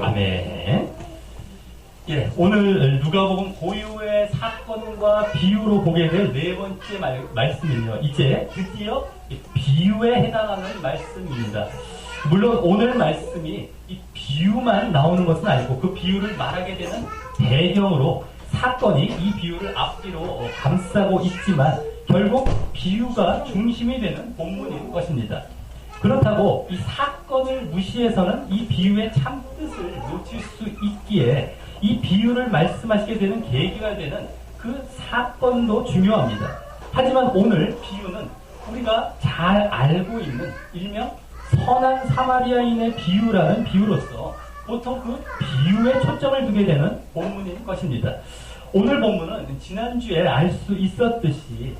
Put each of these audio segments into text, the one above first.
아멘. 예, 오늘 누가복음 고유의 사건과 비유로 보게 될 네 번째 말씀은요. 이제 드디어 비유에 해당하는 말씀입니다. 물론 오늘 말씀이 이 비유만 나오는 것은 아니고 그 비유를 말하게 되는 배경으로 사건이 이 비유를 앞뒤로 감싸고 있지만 결국 비유가 중심이 되는 본문인 것입니다. 그렇다고 이 사건을 무시해서는 이 비유의 참뜻을 놓칠 수 있기에 이 비유를 말씀하시게 되는 계기가 되는 그 사건도 중요합니다. 하지만 오늘 비유는 우리가 잘 알고 있는 일명 선한 사마리아인의 비유라는 비유로서 보통 그 비유에 초점을 두게 되는 본문인 것입니다. 오늘 본문은 지난주에 알 수 있었듯이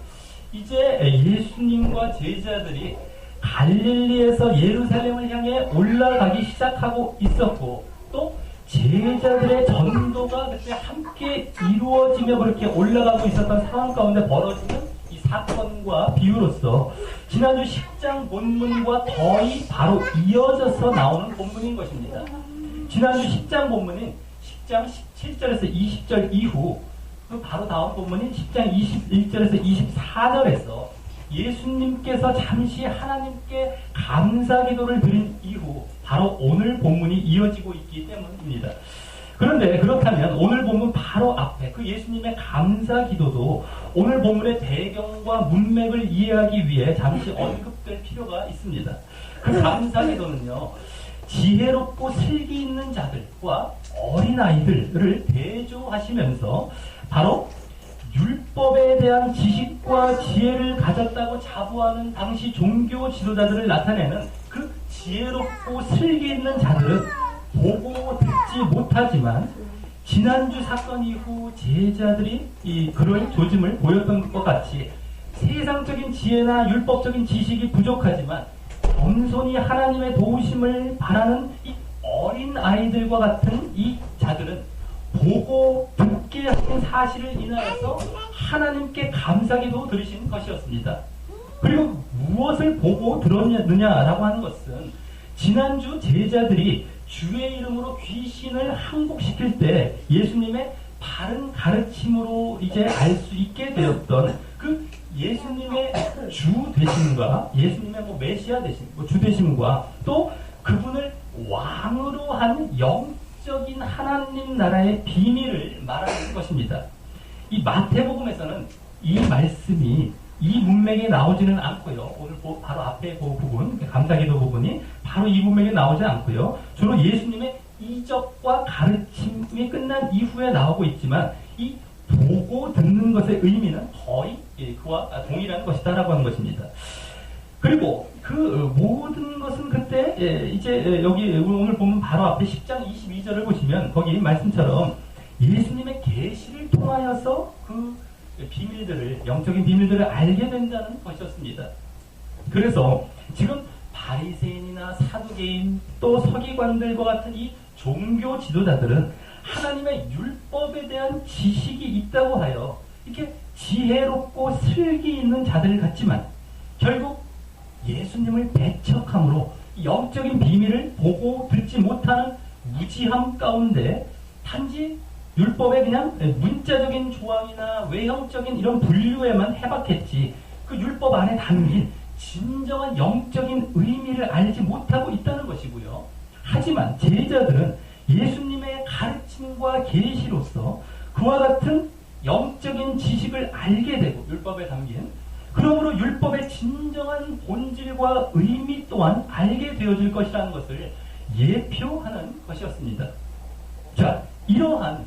이제 예수님과 제자들이 갈릴리에서 예루살렘을 향해 올라가기 시작하고 있었고 또 제자들의 전도가 그때 함께 이루어지며 그렇게 올라가고 있었던 상황 가운데 벌어지는 이 사건과 비유로서 지난주 10장 본문과 거의 바로 이어져서 나오는 본문인 것입니다. 지난주 10장 본문인 10장 17절에서 20절 이후 그 바로 다음 본문인 10장 21절에서 24절에서 예수님께서 잠시 하나님께 감사 기도를 드린 이후 바로 오늘 본문이 이어지고 있기 때문입니다. 그런데 그렇다면 오늘 본문 바로 앞에 그 예수님의 감사 기도도 오늘 본문의 배경과 문맥을 이해하기 위해 잠시 언급될 필요가 있습니다. 그 감사 기도는요, 지혜롭고 슬기 있는 자들과 어린아이들을 대조하시면서 바로 율법에 대한 지식과 지혜를 가졌다고 자부하는 당시 종교 지도자들을 나타내는 그 지혜롭고 슬기 있는 자들은 보고 듣지 못하지만 지난주 사건 이후 제자들이 그럴 조짐을 보였던 것 같이 세상적인 지혜나 율법적인 지식이 부족하지만 겸손히 하나님의 도우심을 바라는 이 어린 아이들과 같은 이 자들은 보고 듣게 하신 사실을 인하여서 하나님께 감사기도 드리신 것이었습니다. 그리고 무엇을 보고 들었느냐라고 하는 것은 지난주 제자들이 주의 이름으로 귀신을 항복시킬 때 예수님의 바른 가르침으로 이제 알 수 있게 되었던 그 예수님의 주 되심과 예수님의 메시아 되심, 주 되심과 또 그분을 왕으로 한 영적인 하나님 나라의 비밀을 말하는 것입니다. 이 마태복음에서는 이 말씀이 이 문맥에 나오지는 않고요. 오늘 바로 앞에 그 부분, 감사기도 부분이 바로 이 문맥에 나오지 않고요. 주로 예수님의 이적과 가르침이 끝난 이후에 나오고 있지만 이 보고 듣는 것의 의미는 거의 그와 동일한 것이다라고 하는 것입니다. 그리고 그 모든 것은 그때 이제 여기 오늘 보면 바로 앞에 10장 22절을 보시면 거기 말씀처럼 예수님의 계시를 통하여서 그 비밀들을, 영적인 비밀들을 알게 된다는 것이었습니다. 그래서 지금 바리새인이나 사두개인 또 서기관들과 같은 이 종교 지도자들은 하나님의 율법에 대한 지식이 있다고 하여 이렇게 지혜롭고 슬기 있는 자들 같지만 결국 예수님을 배척함으로 영적인 비밀을 보고 듣지 못하는 무지함 가운데 단지 율법의 그냥 문자적인 조항이나 외형적인 이런 분류에만 해박했지 그 율법 안에 담긴 진정한 영적인 의미를 알지 못하고 있다는 것이고요. 하지만 제자들은 예수님의 가르침과 계시로서 그와 같은 영적인 지식을 알게 되고 율법에 담긴 그러므로 율법의 진정한 본질과 의미 또한 알게 되어질 것이라는 것을 예표하는 것이었습니다. 자, 이러한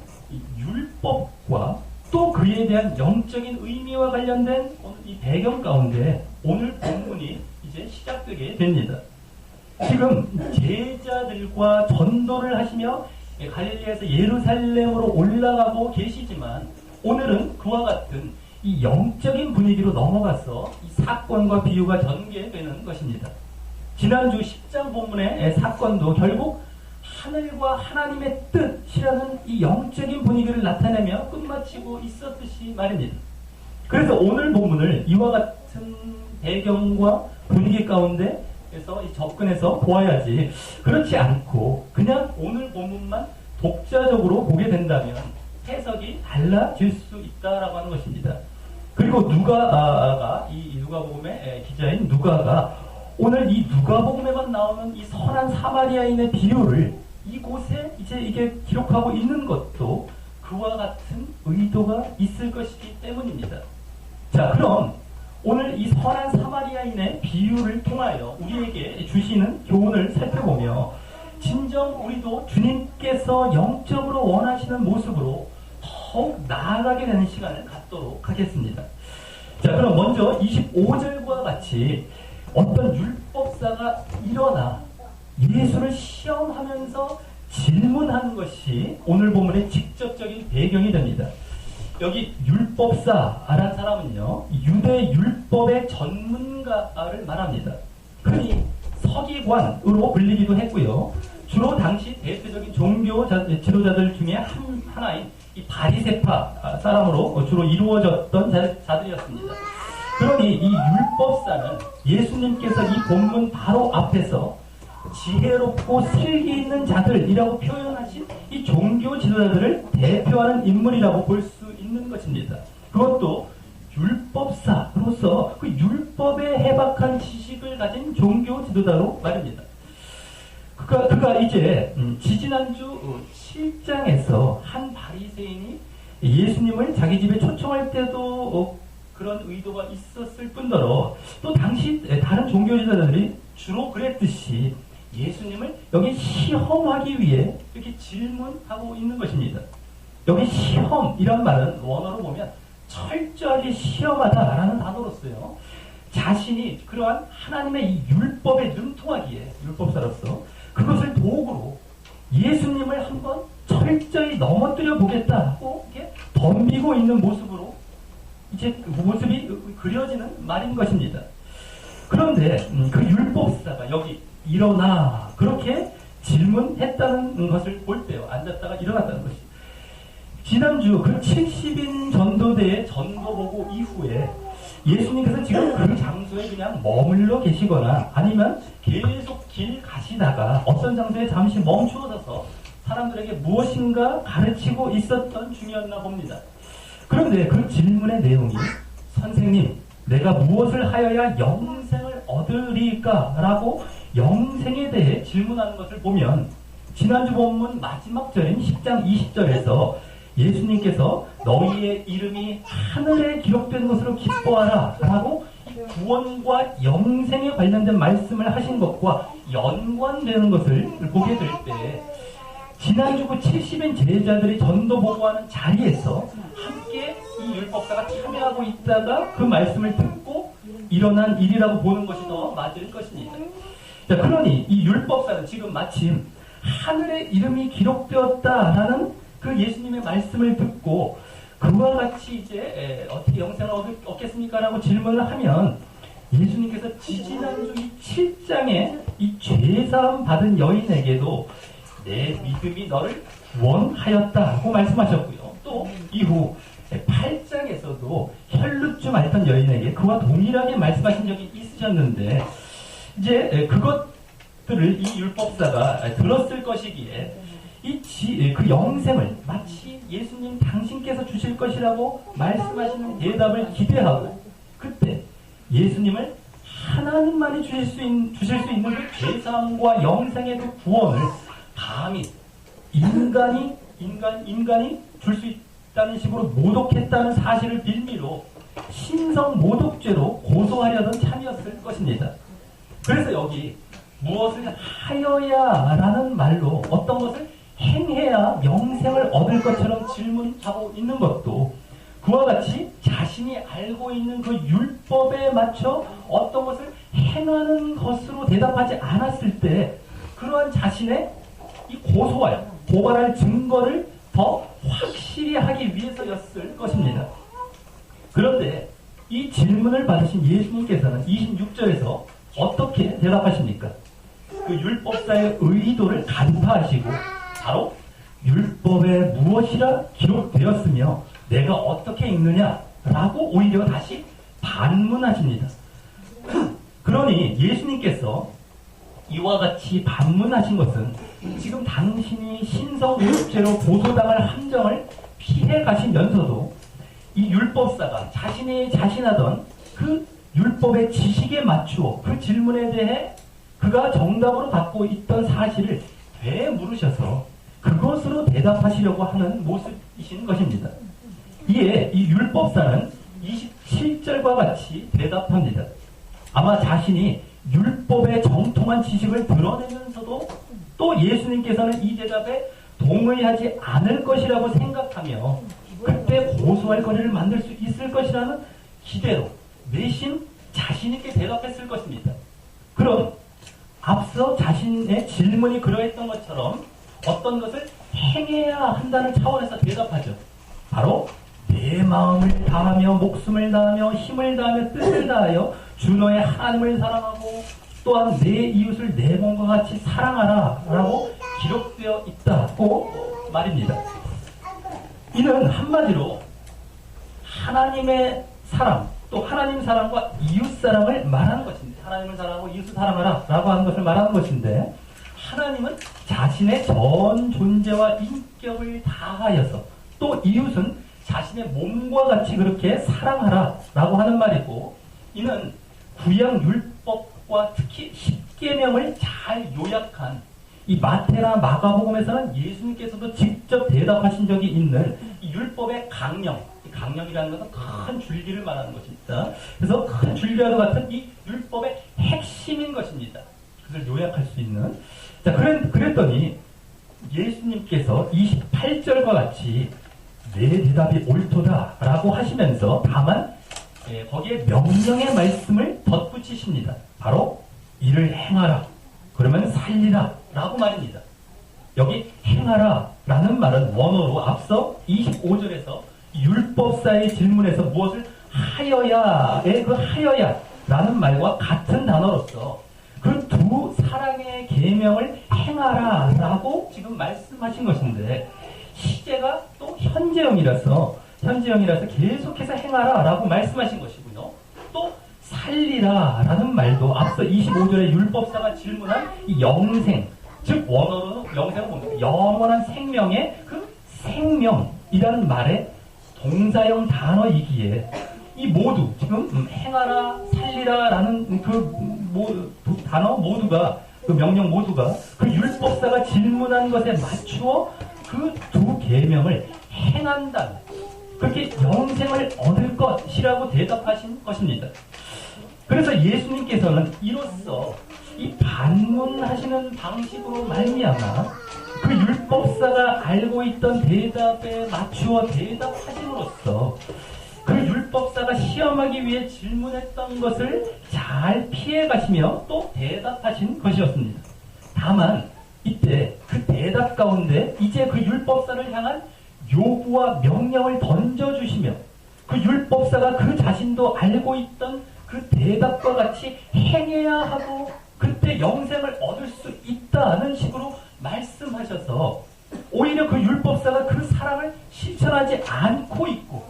율법과 또 그에 대한 영적인 의미와 관련된 이 배경 가운데 오늘 본문이 이제 시작되게 됩니다. 지금 제자들과 전도를 하시며 갈릴리에서 예루살렘으로 올라가고 계시지만 오늘은 그와 같은 이 영적인 분위기로 넘어가서 이 사건과 비유가 전개되는 것입니다. 지난주 10장 본문의 사건도 결국 하늘과 하나님의 뜻이라는 이 영적인 분위기를 나타내며 끝마치고 있었듯이 말입니다. 그래서 오늘 본문을 이와 같은 배경과 분위기 가운데 관점에서 접근해서 보아야지, 그렇지 않고 그냥 오늘 본문만 독자적으로 보게 된다면 해석이 달라질 수 있다라고 하는 것입니다. 그리고 누가가, 이 누가복음의 기자인 누가가 오늘 이 누가복음에만 나오는 이 선한 사마리아인의 비유를 이곳에 이제 이게 기록하고 있는 것도 그와 같은 의도가 있을 것이기 때문입니다. 자, 그럼 오늘 이 선한 사마리아인의 비유를 통하여 우리에게 주시는 교훈을 살펴보며 진정 우리도 주님께서 영적으로 원하시는 모습으로 더욱 나아가게 되는 시간을 갖도록 하겠습니다. 자, 그럼 먼저 25절과 같이 어떤 율법사가 일어나 예수를 시험하면서 질문하는 것이 오늘 본문의 직접적인 배경이 됩니다. 여기 율법사라는 사람은요, 유대 율법의 전문가를 말합니다. 흔히 서기관으로 불리기도 했고요. 주로 당시 대표적인 종교 지도자들 중에 하나인 이 바리새파 사람으로 주로 이루어졌던 자들이었습니다. 그러니 이 율법사는 예수님께서 이 본문 바로 앞에서 지혜롭고 슬기 있는 자들이라고 표현하신 이 종교 지도자들을 대표하는 인물이라고 볼 수 있는 것입니다. 그것도 율법사로서 그 율법에 해박한 지식을 가진 종교 지도자로 말입니다. 그가 이제 지지난주 7장에서 한 바리새인이 예수님을 자기 집에 초청할 때도 그런 의도가 있었을 뿐더러 또 당시 다른 종교 지도자들이 주로 그랬듯이 예수님을 여기 시험하기 위해 이렇게 질문하고 있는 것입니다. 여기 시험이란 말은 원어로 보면 철저하게 시험하다라는 단어로서요, 자신이 그러한 하나님의 이 율법에 능통하기에 율법사로서 그것을 도구로 예수님을 한번 철저히 넘어뜨려 보겠다고 이렇게 덤비고 있는 모습으로 이제 그 모습이 그려지는 말인 것입니다. 그런데 그 율법사가 여기 일어나 그렇게 질문했다는 것을 볼 때요, 앉았다가 일어났다는 것이 지난주 그 70인 전도대의 전도보고 이후에 예수님께서 지금 그 장소에 그냥 머물러 계시거나 아니면 계속 길 가시다가 어떤 장소에 잠시 멈추어서서 사람들에게 무엇인가 가르치고 있었던 중이었나 봅니다. 그런데 그 질문의 내용이 선생님, 내가 무엇을 하여야 영생을 얻으리까? 라고 영생에 대해 질문하는 것을 보면 지난주 본문 마지막 절인 10장 20절에서 예수님께서 너희의 이름이 하늘에 기록된 것으로 기뻐하라 라고 구원과 영생에 관련된 말씀을 하신 것과 연관되는 것을 보게 될 때 지난주 그 70인 제자들이 전도 보고하는 자리에서 함께 이 율법사가 참여하고 있다가 그 말씀을 듣고 일어난 일이라고 보는 것이 더 맞을 것입니다. 자, 그러니 이 율법사는 지금 마침 하늘에 이름이 기록되었다라는 그 예수님의 말씀을 듣고 그와 같이 이제 어떻게 영생을 얻겠습니까? 라고 질문을 하면 예수님께서 지지난주 이 7장에 이 죄사함 받은 여인에게도 내 믿음이 너를 구원하였다고 말씀하셨고요. 또 이후 8장에서도 혈루증 앓던 여인에게 그와 동일하게 말씀하신 적이 있으셨는데 이제 그것들을 이 율법사가 들었을 것이기에 그 영생을 마치 예수님 당신께서 주실 것이라고 말씀하시는 대답을 기대하고 그때 예수님을 하나님만이 주실 수 있는 그 죄사함과 영생의 그 구원을 감히 인간이 줄 수 있다는 식으로 모독했다는 사실을 빌미로 신성 모독죄로 고소하려던 참이었을 것입니다. 그래서 여기 무엇을 하여야 라는 말로 어떤 것을 행해야 영생을 얻을 것처럼 질문하고 있는 것도 그와 같이 자신이 알고 있는 그 율법에 맞춰 어떤 것을 행하는 것으로 대답하지 않았을 때 그러한 자신의 이 고발할 증거를 더 확실히 하기 위해서였을 것입니다. 그런데 이 질문을 받으신 예수님께서는 26절에서 어떻게 대답하십니까? 그 율법사의 의도를 간파하시고 바로 율법에 무엇이라 기록되었으며 내가 어떻게 읽느냐라고 오히려 다시 반문하십니다. 그러니 예수님께서 이와 같이 반문하신 것은 지금 당신이 신성모독죄로 고소당할 함정을 피해 가시면서도 이 율법사가 자신이 자신하던 그 율법의 지식에 맞추어 그 질문에 대해 그가 정답으로 갖고 있던 사실을 되물으셔서 그것으로 대답하시려고 하는 모습이신 것입니다. 이에 이 율법사는 27절과 같이 대답합니다. 아마 자신이 율법의 정통한 지식을 드러내면서도 또 예수님께서는 이 대답에 동의하지 않을 것이라고 생각하며 그때 고소할 거리를 만들 수 있을 것이라는 기대로 내심 자신있게 대답했을 것입니다. 그럼 앞서 자신의 질문이 그러했던 것처럼 어떤 것을 행해야 한다는 차원에서 대답하죠. 바로 내 마음을 다하며 목숨을 다하며 힘을 다하며 뜻을 다하여 주 너의 하나님을 사랑하고 또한 내 이웃을 내 몸과 같이 사랑하라 라고 기록되어 있다고 말입니다. 이는 한마디로 하나님의 사랑 또 하나님 사랑과 이웃 사랑을 말하는 것입니다. 하나님을 사랑하고 이웃을 사랑하라 라고 하는 것을 말하는 것인데 하나님은 자신의 전 존재와 인격을 다하여서 또 이웃은 자신의 몸과 같이 그렇게 사랑하라 라고 하는 말이고 이는 구약 율법과 특히 십계명을 잘 요약한 이 마태나 마가복음에서는 예수님께서도 직접 대답하신 적이 있는 이 율법의 강령이라는 것은 큰 줄기를 말하는 것입니다. 그래서 큰 줄기와도 같은 이 율법의 핵심인 것입니다. 그것을 요약할 수 있는. 자, 그랬더니 예수님께서 28절과 같이 내 대답이 옳도다 라고 하시면서 다만 거기에 명령의 말씀을 덧붙이십니다. 바로 이를 행하라. 그러면 살리라 라고 말입니다. 여기 행하라 라는 말은 원어로 앞서 25절에서 율법사의 질문에서 무엇을 하여야의 그 하여야 라는 말과 같은 단어로서 그 두 사랑의 계명을 행하라 라고 지금 말씀하신 것인데 시제가 또 현재형이라서 계속해서 행하라 라고 말씀하신 것이고요. 또 살리라 라는 말도 앞서 25절에 율법사가 질문한 이 영생, 즉 원어로는 영생은 뭡니까? 영원한 생명의 그 생명이라는 말의 동사형 단어이기에 이 모두 지금 행하라, 살리라 라는 그 단어 모두가 그 명령 모두가 그 율법사가 질문한 것에 맞추어 그 두 계명을 행한다. 그렇게 영생을 얻을 것이라고 대답하신 것입니다. 그래서 예수님께서는 이로써 이 반문하시는 방식으로 말미암아 그 율법사가 알고 있던 대답에 맞추어 대답하심으로써 그 율법사가 시험하기 위해 질문했던 것을 잘 피해가시며 또 대답하신 것이었습니다. 다만 이때 그 대답 가운데 이제 그 율법사를 향한 요구와 명령을 던져주시며 그 율법사가 그 자신도 알고 있던 그 대답과 같이 행해야 하고 그때 영생을 얻을 수 있다는 식으로 말씀하셔서 오히려 그 율법사가 그 사랑을 실천하지 않고 있고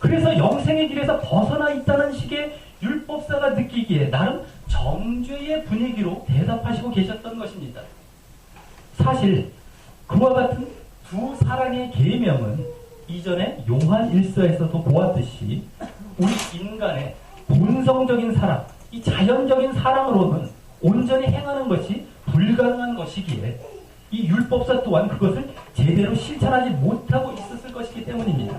그래서 영생의 길에서 벗어나 있다는 식의 율법사가 느끼기에 나름 정죄의 분위기로 대답하시고 계셨던 것입니다. 사실 그와 같은 두 사랑의 계명은 이전에 요한 1서에서도 보았듯이 우리 인간의 본성적인 사랑, 이 자연적인 사랑으로는 온전히 행하는 것이 불가능한 것이기에 이 율법사 또한 그것을 제대로 실천하지 못하고 있었을 것이기 때문입니다.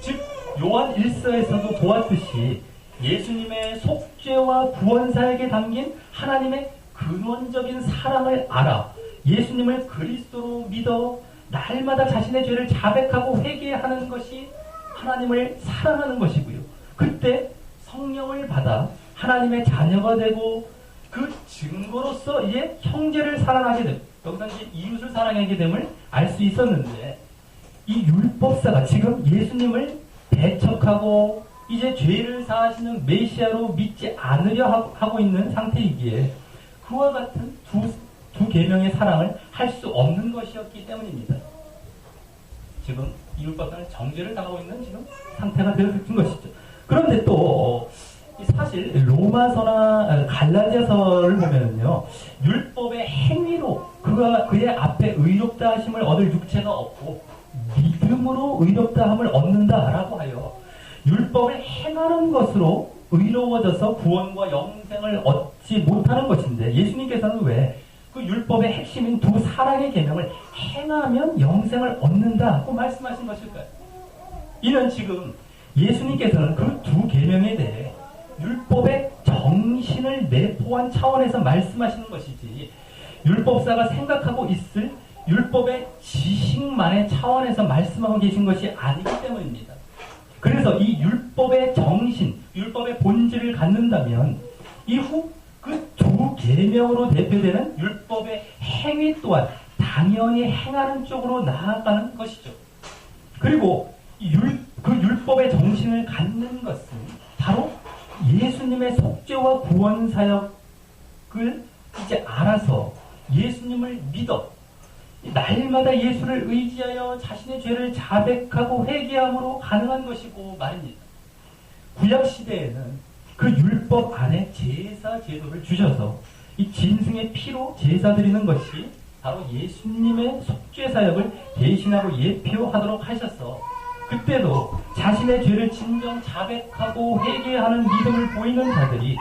즉 요한 1서에서도 보았듯이 예수님의 속죄와 구원사역에 담긴 하나님의 근원적인 사랑을 알아 예수님을 그리스도로 믿어 날마다 자신의 죄를 자백하고 회개하는 것이 하나님을 사랑하는 것이고요. 그때 성령을 받아 하나님의 자녀가 되고 그 증거로서 이제 형제를 사랑하게 됩니다. 여기서 이제 이웃을 사랑하게 됨을 알 수 있었는데 이 율법사가 지금 예수님을 배척하고 이제 죄를 사하시는 메시아로 믿지 않으려 하고 있는 상태이기에 그와 같은 두 계명의 사랑을 할 수 없는 것이었기 때문입니다. 지금 이 율법사는 정죄를 당하고 있는 지금 상태가 되어진 것이죠. 그런데 또 이 사실 로마서나 갈라디아서를 보면은요, 율법의 행위로 그의 앞에 의롭다 하심을 얻을 육체가 없고 믿음으로 의롭다 함을 얻는다라고 하여 율법을 행하는 것으로 의로워져서 구원과 영생을 얻지 못하는 것인데, 예수님께서는 왜 그 율법의 핵심인 두 사랑의 계명을 행하면 영생을 얻는다고 말씀하신 것일까요? 이는 지금 예수님께서는 그 두 계명에 대해 율법의 정신을 내포한 차원에서 말씀하시는 것이지, 율법사가 생각하고 있을 율법의 지식만의 차원에서 말씀하고 계신 것이 아니기 때문입니다. 그래서 이 율법의 정신, 율법의 본질을 갖는다면 이후 그 두 계명으로 대표되는 율법의 행위 또한 당연히 행하는 쪽으로 나아가는 것이죠. 그리고 그 율법의 정신을 갖는 것은 바로 예수님의 속죄와 구원 사역을 이제 알아서 예수님을 믿어 날마다 예수를 의지하여 자신의 죄를 자백하고 회개함으로 가능한 것이고 말입니다. 구약시대에는 그 율법 안에 제사 제도를 주셔서 이 짐승의 피로 제사 드리는 것이 바로 예수님의 속죄 사역을 대신하고 예표하도록 하셔서, 그때도 자신의 죄를 진정 자백하고 회개하는 믿음을 보이는 자들이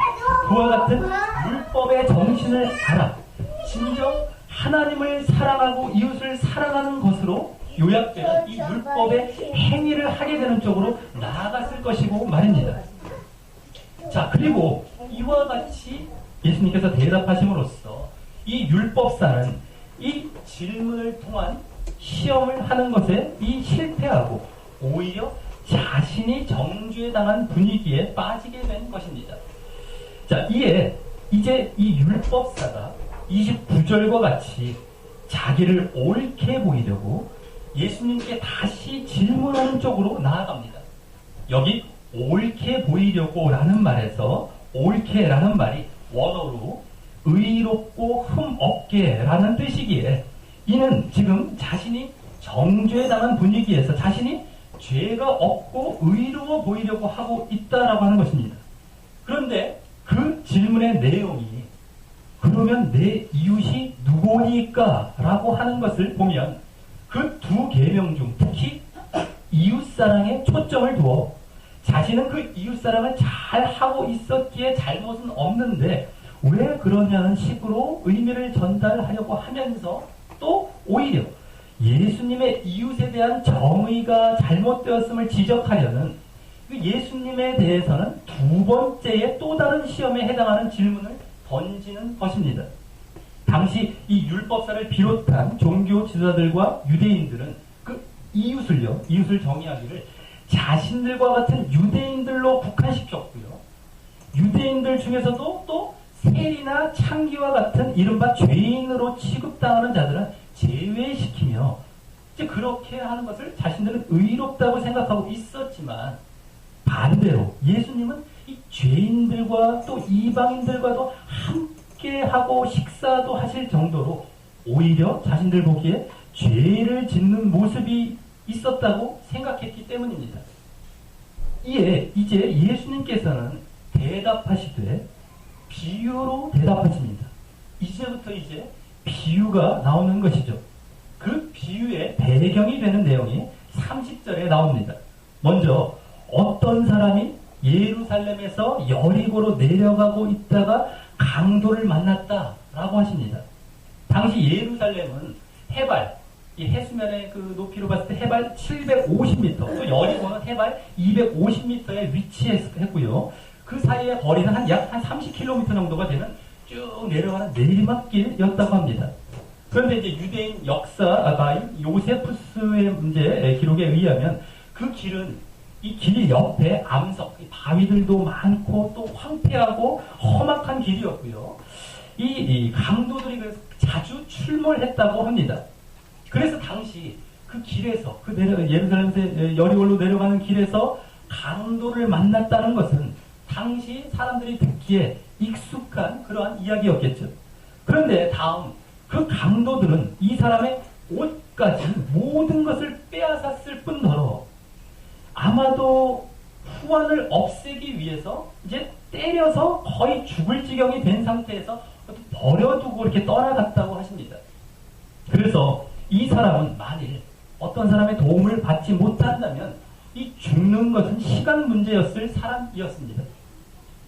그와 같은 율법의 정신을 알아 진정 하나님을 사랑하고 이웃을 사랑하는 것으로 요약되는 이 율법의 행위를 하게 되는 쪽으로 나아갔을 것이고 말입니다. 자, 그리고 이와 같이 예수님께서 대답하심으로써 이 율법사는 이 질문을 통한 시험을 하는 것에 실패하고 오히려 자신이 정죄에 당한 분위기에 빠지게 된 것입니다. 자, 이에 이제 이 율법사가 29절과 같이 자기를 옳게 보이려고 예수님께 다시 질문하는 쪽으로 나아갑니다. 여기 옳게 보이려고 라는 말에서 옳게 라는 말이 원어로 의롭고 흠 없게 라는 뜻이기에, 이는 지금 자신이 정죄에 당한 분위기에서 자신이 죄가 없고 의로워 보이려고 하고 있다라고 하는 것입니다. 그런데 그 질문의 내용이 그러면 내 이웃이 누구니까? 라고 하는 것을 보면 그 두 계명 중 특히 이웃사랑에 초점을 두어 자신은 그 이웃사랑을 잘 하고 있었기에 잘못은 없는데 왜 그러냐는 식으로 의미를 전달하려고 하면서 또 오히려 예수님의 이웃에 대한 정의가 잘못되었음을 지적하려는 그 예수님에 대해서는 두 번째의 또 다른 시험에 해당하는 질문을 던지는 것입니다. 당시 이 율법사를 비롯한 종교 지도자들과 유대인들은 그 이웃을 정의하기를 자신들과 같은 유대인들로 국한시켰고요. 유대인들 중에서도 또 세리나 창기와 같은 이른바 죄인으로 취급당하는 자들은 제외시키며 이제 그렇게 하는 것을 자신들은 의롭다고 생각하고 있었지만, 반대로 예수님은 이 죄인들과 또 이방인들과도 함께하고 식사도 하실 정도로 오히려 자신들 보기에 죄를 짓는 모습이 있었다고 생각했기 때문입니다. 이에 이제 예수님께서는 대답하시되 비유로 대답하십니다. 이제부터 이제 비유가 나오는 것이죠. 그 비유의 배경이 되는 내용이 30절에 나옵니다. 먼저 어떤 사람이 예루살렘에서 여리고로 내려가고 있다가 강도를 만났다라고 하십니다. 당시 예루살렘은 해발, 이 해수면의 그 높이로 봤을 때 해발 750m, 또 여리고는 해발 250m에 위치했고요. 그 사이의 거리는 약 30km 정도가 되는 쭉 내려가는 내리막길이었다고 합니다. 그런데 이제 유대인 역사가인 요세푸스의 이제 기록에 의하면 그 길은 이 길 옆에 암석, 바위들도 많고 또 황폐하고 험악한 길이었고요. 이 강도들이 그래서 자주 출몰했다고 합니다. 그래서 당시 그 길에서, 예루살렘에서 여리고로 내려가는 길에서 강도를 만났다는 것은 당시 사람들이 듣기에 익숙한 그러한 이야기였겠죠. 그런데 다음 그 강도들은 이 사람의 옷까지 모든 것을 빼앗았을 뿐더러 아마도 후환을 없애기 위해서 이제 때려서 거의 죽을 지경이 된 상태에서 버려두고 이렇게 떠나갔다고 하십니다. 그래서 이 사람은 만일 어떤 사람의 도움을 받지 못한다면 이 죽는 것은 시간 문제였을 사람이었습니다.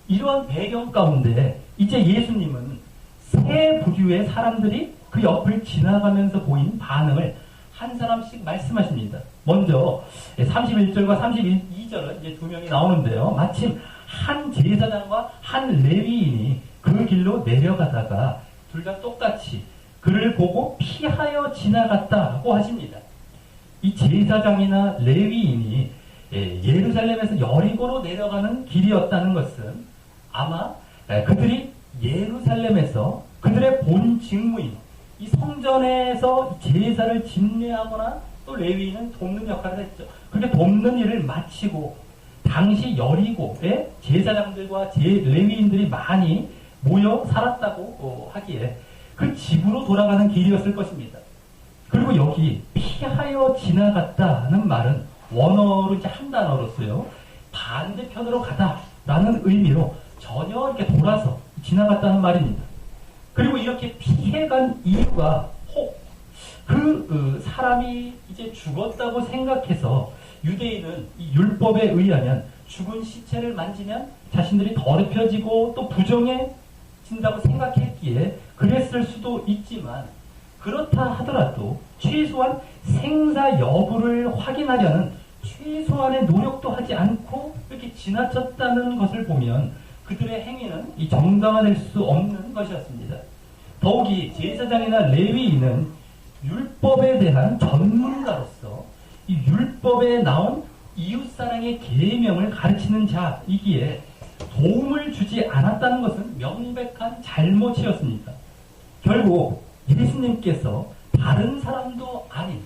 이러한 배경 가운데 이제 예수님은 세 부류의 사람들이 그 옆을 지나가면서 보인 반응을 한 사람씩 말씀하십니다. 먼저 31절과 32절은 이제 두 명이 나오는데요. 마침 한 제사장과 한 레위인이 그 길로 내려가다가 둘 다 똑같이 그를 보고 피하여 지나갔다고 하십니다. 이 제사장이나 레위인이 예루살렘에서 여리고로 내려가는 길이었다는 것은 아마 그들이 예루살렘에서 그들의 본 직무인 이 성전에서 제사를 집례하거나 또 레위인은 돕는 역할을 했죠. 그렇게 돕는 일을 마치고 당시 여리고에 제사장들과 레위인들이 많이 모여 살았다고 하기에 그 집으로 돌아가는 길이었을 것입니다. 그리고 여기 피하여 지나갔다는 말은 원어로 이제 한 단어로 써요. 반대편으로 가다라는 의미로 전혀 이렇게 돌아서 지나갔다는 말입니다. 그리고 이렇게 피해간 이유가 혹 그 사람이 이제 죽었다고 생각해서 유대인은 이 율법에 의하면 죽은 시체를 만지면 자신들이 더럽혀지고 또 부정해진다고 생각했기에 그랬을 수도 있지만 그렇다 하더라도 최소한 생사 여부를 확인하려는 최소한의 노력도 하지 않고 이렇게 지나쳤다는 것을 보면 그들의 행위는 이 정당화될 수 없는 것이었습니다. 더욱이 제사장이나 레위인은 율법에 대한 전문가로서 이 율법에 나온 이웃사랑의 계명을 가르치는 자이기에 도움을 주지 않았다는 것은 명백한 잘못이었습니다. 결국 예수님께서 다른 사람도 아닌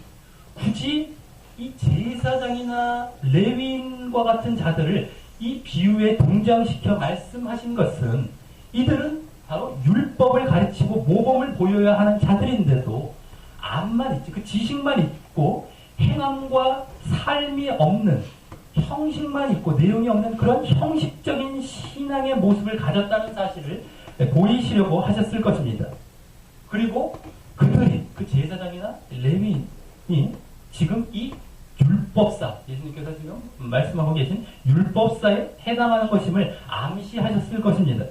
굳이 이 제사장이나 레위인과 같은 자들을 이 비유에 등장시켜 말씀하신 것은 이들은 바로 율법을 가르치고 모범을 보여야 하는 자들인데도 암만 있지, 그 지식만 있고 행함과 삶이 없는 형식만 있고 내용이 없는 그런 형식적인 신앙의 모습을 가졌다는 사실을 보이시려고 하셨을 것입니다. 그리고 그들이 그 제사장이나 레위인이 지금 이 율법사, 예수님께서 지금 말씀하고 계신 율법사에 해당하는 것임을 암시하셨을 것입니다.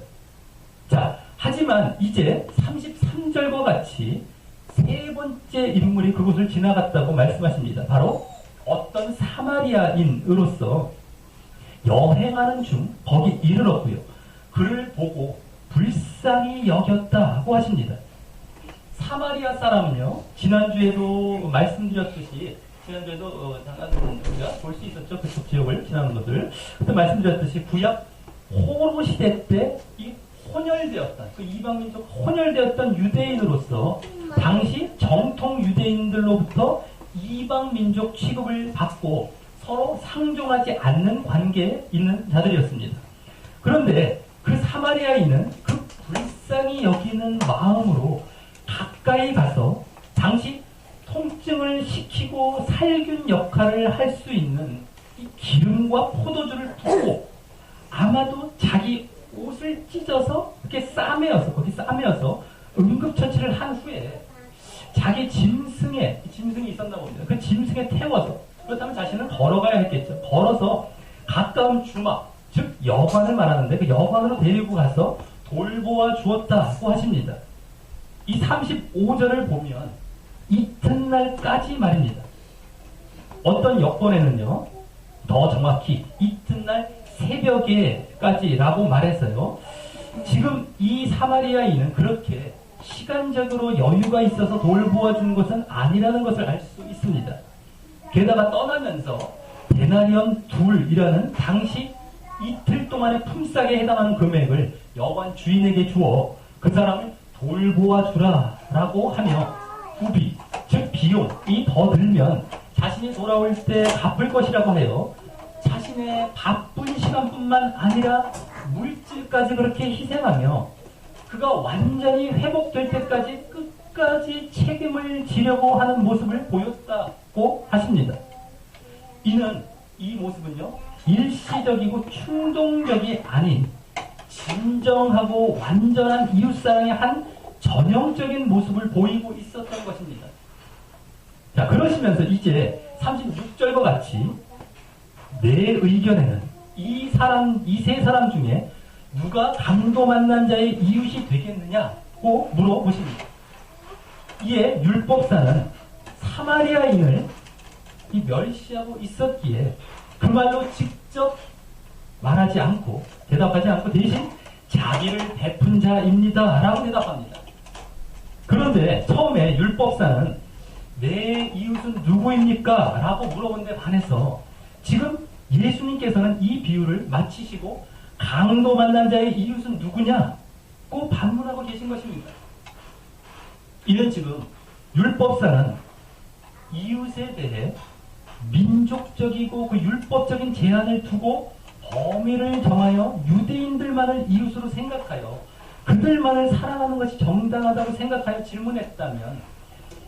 자, 하지만 이제 33절과 같이 세 번째 인물이 그곳을 지나갔다고 말씀하십니다. 바로 어떤 사마리아인으로서 여행하는 중 거기 이르렀고요. 그를 보고 불쌍히 여겼다고 하십니다. 사마리아 사람은요, 지난주에도 말씀드렸듯이 지난주에도 잠깐 우리가 볼 수 있었죠. 그쪽 지역을 지나는 것을. 그때 말씀드렸듯이 구약 포로 시대 때 이 혼혈되었던, 그 이방민족 혼혈되었던 유대인으로서 당시 정통 유대인들로부터 이방민족 취급을 받고 서로 상종하지 않는 관계에 있는 자들이었습니다. 그런데 그 사마리아인은 그 불쌍히 여기는 마음으로 가까이 가서 당시 통증을 식히고 살균 역할을 할 수 있는 이 기름과 포도주를 붓고 아마도 자기 옷을 찢어서 이렇게 거기 싸매어서 응급처치를 한 후에 자기 짐승이 있었나 봅니다. 그 짐승에 태워서, 그렇다면 자신은 걸어가야 했겠죠. 걸어서 가까운 주막, 즉 여관을 말하는데 그 여관으로 데리고 가서 돌보아 주었다고 하십니다. 이 35절을 보면 이튿날까지 말입니다. 어떤 여권에는요, 더 정확히 이튿날 새벽에까지라고 말했어요. 지금 이 사마리아인은 그렇게 시간적으로 여유가 있어서 돌보아 준 것은 아니라는 것을 알 수 있습니다. 게다가 떠나면서 데나리온 둘이라는 당시 이틀 동안의 품삯에 해당하는 금액을 여관 주인에게 주어 그 사람을 돌보아 주라라고 하며 후비, 즉 비용이 더 들면 자신이 돌아올 때 갚을 것이라고 하여 자신의 바쁜 시간뿐만 아니라 물질까지 그렇게 희생하며 그가 완전히 회복될 때까지 끝까지 책임을 지려고 하는 모습을 보였다고 하십니다. 이 모습은요, 일시적이고 충동적이 아닌 진정하고 완전한 이웃사랑의 한 전형적인 모습을 보이고 있었던 것입니다. 자, 그러시면서 이제 36절과 같이 내 의견에는 이 세 사람 중에 누가 강도 만난 자의 이웃이 되겠느냐고 물어보십니다. 이에 율법사는 사마리아인을 멸시하고 있었기에 그 말로 직접 말하지 않고 대답하지 않고 대신 자기를 베푼 자입니다 라고 대답합니다. 그런데 처음에 율법사는 내 이웃은 누구입니까? 라고 물어본 데 반해서 지금 예수님께서는 이 비유를 마치시고 강도 만난 자의 이웃은 누구냐고 반문하고 계신 것입니다. 이는 지금 율법사는 이웃에 대해 민족적이고 그 율법적인 제한을 두고 범위를 정하여 유대인들만을 이웃으로 생각하여 그들만을 사랑하는 것이 정당하다고 생각하여 질문했다면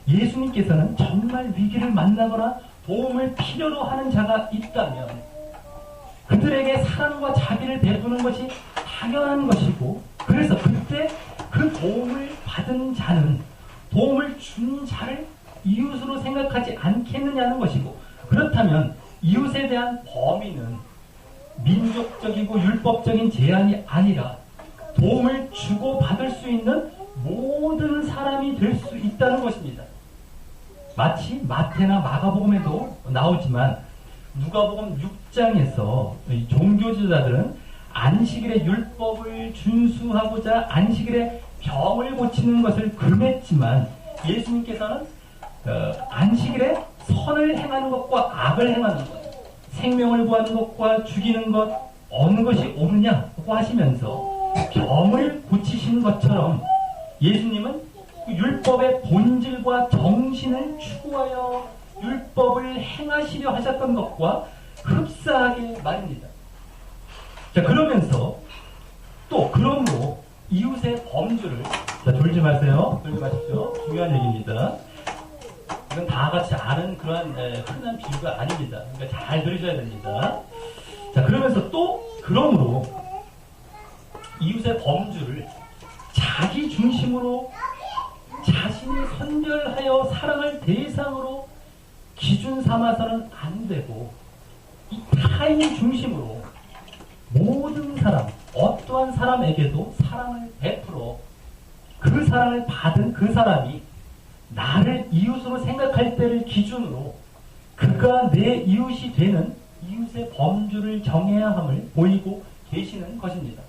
예수님께서는 정말 위기를 만나거나 도움을 필요로 하는 자가 있다면 그들에게 사랑과 자비를 베푸는 것이 당연한 것이고 그래서 그때 그 도움을 받은 자는 도움을 준 자를 이웃으로 생각하지 않겠느냐는 것이고 그렇다면 이웃에 대한 범위는 민족적이고 율법적인 제한이 아니라 도움을 주고 받을 수 있는 모든 사람이 될 수 있다는 것입니다. 마치 마태나 마가복음에도 나오지만 누가복음 6장에서 종교 지도자들은 안식일의 율법을 준수하고자 안식일에 병을 고치는 것을 금했지만 예수님께서는 안식일에 선을 행하는 것과 악을 행하는 것, 생명을 구하는 것과 죽이는 것 어느 것이 옳으냐고 하시면서 병을 고치신 것처럼 예수님은 그 율법의 본질과 정신을 추구하여 율법을 행하시려 하셨던 것과 흡사하게 말입니다. 자, 그러면서 또 그러므로 이웃의 범주를 졸지 마세요. 졸지 마십시오. 중요한 얘기입니다. 이건 다 같이 아는 그러한 흔한 비유가 아닙니다. 그러니까 잘 들으셔야 됩니다. 자, 그러면서 또 그러므로 이웃의 범주를 자기 중심으로 자신이 선별하여 사랑할 대상으로 기준 삼아서는 안 되고 이 타인 중심으로 모든 사람, 어떠한 사람에게도 사랑을 베풀어 그 사랑을 받은 그 사람이 나를 이웃으로 생각할 때를 기준으로 그가 내 이웃이 되는 이웃의 범주를 정해야 함을 보이고 계시는 것입니다.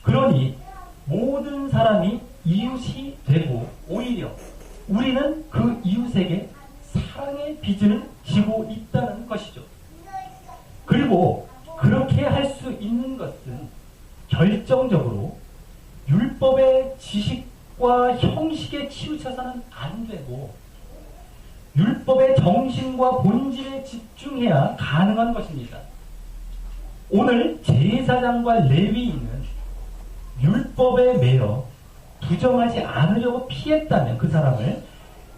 그러니 모든 사람이 이웃이 되고 오히려 우리는 그 이웃에게 사랑의 빚을 지고 있다는 것이죠. 그리고 그렇게 할 수 있는 것은 결정적으로 율법의 지식과 형식에 치우쳐서는 안 되고 율법의 정신과 본질에 집중해야 가능한 것입니다. 오늘 제사장과 레위인은 율법에 매여 부정하지 않으려고 피했다면 그 사람을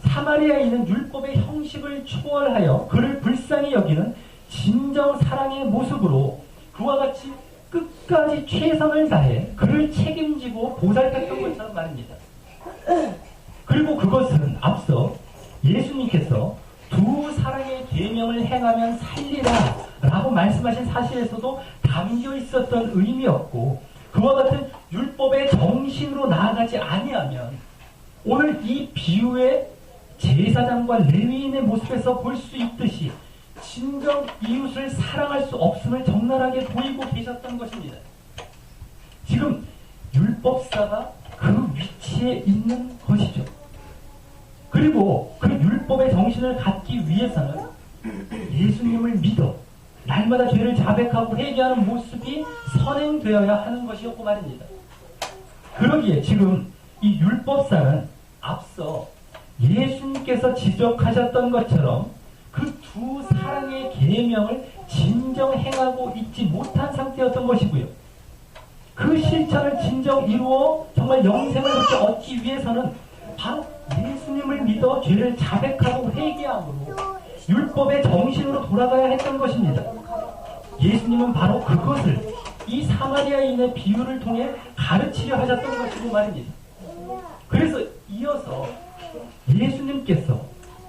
사마리아인은 율법의 형식을 초월하여 그를 불쌍히 여기는 진정 사랑의 모습으로 그와 같이 끝까지 최선을 다해 그를 책임지고 보살폈던 것처럼 말입니다. 그리고 그것은 앞서 예수님께서 두 사랑의 계명을 행하면 살리라 라고 말씀하신 사실에서도 담겨 있었던 의미였고 그와 같은 율법의 정신으로 나아가지 아니하면 오늘 이 비유의 제사장과 레위인의 모습에서 볼 수 있듯이 진정 이웃을 사랑할 수 없음을 적나라하게 보이고 계셨던 것입니다. 지금 율법사가 그 위치에 있는 것이죠. 그리고 그 율법의 정신을 갖기 위해서는 예수님을 믿어 날마다 죄를 자백하고 회개하는 모습이 선행되어야 하는 것이었고 말입니다. 그러기에 지금 이 율법사는 앞서 예수님께서 지적하셨던 것처럼 그 두 사랑의 계명을 진정 행하고 있지 못한 상태였던 것이고요. 그 실천을 진정 이루어 정말 영생을 그렇게 얻기 위해서는 바로 예수님을 믿어 죄를 자백하고 회개함으로 율법의 정신으로 돌아가야 했던 것입니다. 예수님은 바로 그것을 이 사마리아인의 비유를 통해 가르치려 하셨던 것이고 말입니다. 그래서 이어서 예수님께서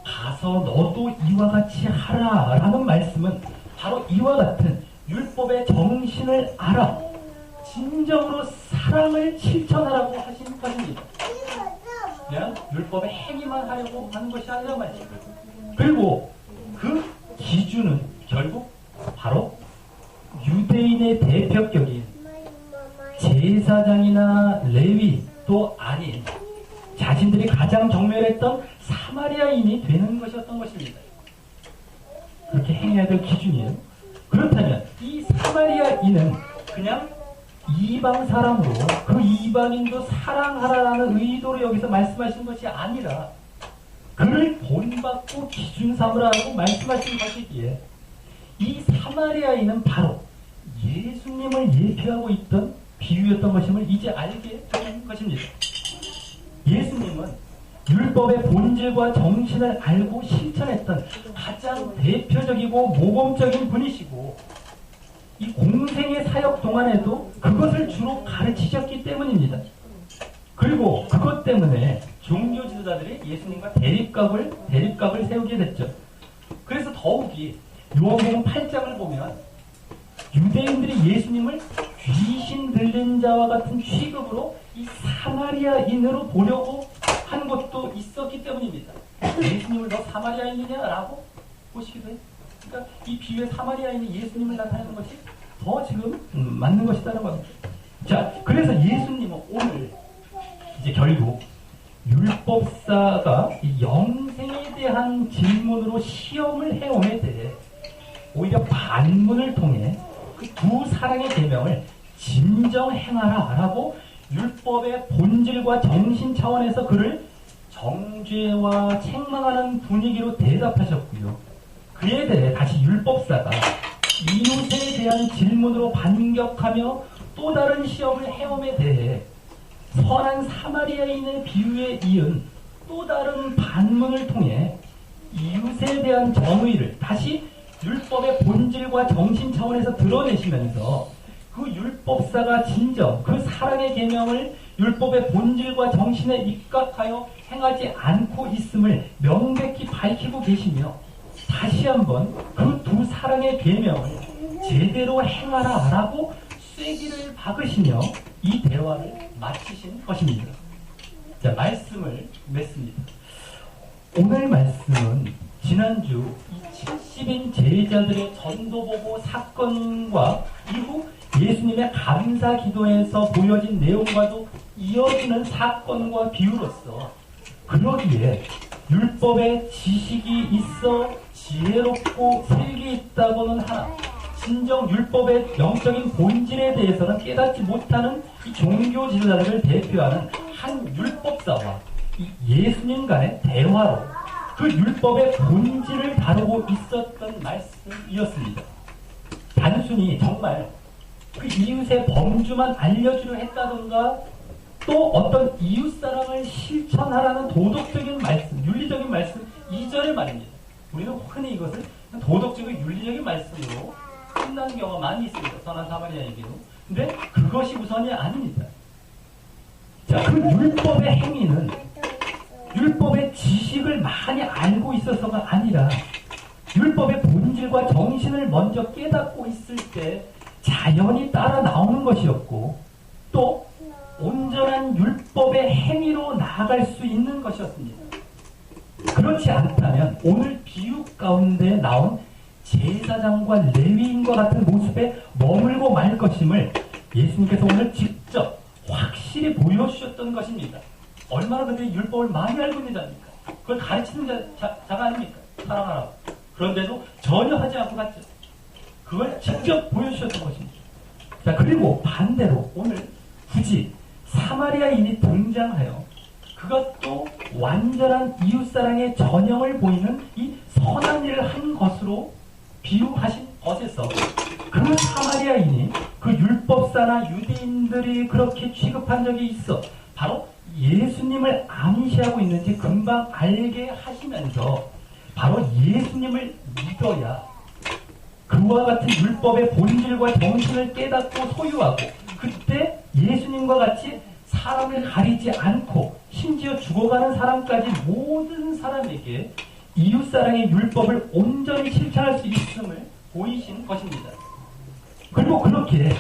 가서 너도 이와 같이 하라 라는 말씀은 바로 이와 같은 율법의 정신을 알아 진정으로 사랑을 실천하라고 하신 것입니다. 그냥 율법의 행위만 하려고 하는 것이 아니라 말이죠. 그리고 그 기준은 결국 바로 유대인의 대표격인 제사장이나 레위도 아닌 자신들이 가장 정멸했던 사마리아인이 되는 것이었던 것입니다. 그렇게 행해야 될 기준이에요. 그렇다면 이 사마리아인은 그냥 이방 사람으로 그 이방인도 사랑하라는 의도로 여기서 말씀하신 것이 아니라 그를 본받고 기준 삼으라고 말씀하신 것이기에 이 사마리아인은 바로 예수님을 예표하고 있던 비유였던 것임을 이제 알게 되는 것입니다. 예수님은 율법의 본질과 정신을 알고 실천했던 가장 대표적이고 모범적인 분이시고 이 공생의 사역 동안에도 그것을 주로 가르치셨기 때문입니다. 그리고 그것 때문에 종교 지도자들이 예수님과 대립각을 세우게 됐죠. 그래서 더욱이 요한복음 8장을 보면 유대인들이 예수님을 귀신 들린 자와 같은 취급으로 이 사마리아인으로 보려고 한 것도 있었기 때문입니다. 예수님을 너 사마리아인이냐라고 보시기도 해요. 그러니까 이 비유의 사마리아인이 예수님을 나타내는 것이 더 지금 맞는 것이라는 겁니다. 자, 그래서 예수님은 오늘 이제 결국 율법사가 이 영생에 대한 질문으로 시험을 해옴에 대해 오히려 반문을 통해 그 두 사랑의 계명을 진정 행하라 라고 율법의 본질과 정신 차원에서 그를 정죄와 책망하는 분위기로 대답하셨고요. 그에 대해 다시 율법사가 이웃에 대한 질문으로 반격하며 또 다른 시험을 해옴에 대해 선한 사마리아인의 비유에 이은 또 다른 반문을 통해 이웃에 대한 정의를 다시 율법의 본질과 정신 차원에서 드러내시면서 그 율법사가 진정 그 사랑의 계명을 율법의 본질과 정신에 입각하여 행하지 않고 있음을 명백히 밝히고 계시며 다시 한번 그 두 사랑의 계명을 제대로 행하라 라고 쐐기를 박으시며 이 대화를 마치신 것입니다. 자, 말씀을 맺습니다. 오늘 말씀은 지난주 이 70인 제자들의 전도보고 사건과 이후 예수님의 감사 기도에서 보여진 내용과도 이어지는 사건과 비유로서 그러기에 율법에 지식이 있어 지혜롭고 슬기 있다고는 하나 진정 율법의 영적인 본질에 대해서는 깨닫지 못하는 이 종교 지도자들을 대표하는 한 율법사와 이 예수님 간의 대화로 그 율법의 본질을 다루고 있었던 말씀이었습니다. 단순히 정말 그 이웃의 범주만 알려주려 했다던가 또 어떤 이웃사랑을 실천하라는 도덕적인 말씀, 윤리적인 말씀 이전의 말입니다. 우리는 흔히 이것을 도덕적인 윤리적인 말씀으로 끝나는 경우가 많이 있습니다. 선한 사마리아에게도. 근데 그것이 우선이 아닙니다. 자, 그 율법의 행위는 율법의 지식을 많이 알고 있어서가 아니라 율법의 본질과 정신을 먼저 깨닫고 있을 때 자연히 따라 나오는 것이었고 또 온전한 율법의 행위로 나아갈 수 있는 것이었습니다. 그렇지 않다면 오늘 비유 가운데 나온 제사장과 레위인과 같은 모습에 머물고 말 것임을 예수님께서 오늘 직접 확실히 보여주셨던 것입니다. 얼마나 근데 율법을 많이 알고 있는 자입니까? 그걸 가르치는 자가 아닙니까? 사랑하라고. 그런데도 전혀 하지 않고 갔죠. 그걸 직접 보여주셨던 것입니다. 자, 그리고 반대로 오늘 굳이 사마리아인이 등장하여 그것도 완전한 이웃사랑의 전형을 보이는 이 선한 일을 한 것으로 비유하신 것에서 그 사마리아인이 그 율법사나 유대인들이 그렇게 취급한 적이 있어 바로 예수님을 암시하고 있는지 금방 알게 하시면서 바로 예수님을 믿어야 그 그와 같은 율법의 본질과 정신을 깨닫고 소유하고 그때 예수님과 같이 사람을 가리지 않고 심지어 죽어가는 사람까지 모든 사람에게 이웃사랑의 율법을 온전히 실천할 수 있음을 보이신 것입니다. 그리고 그렇게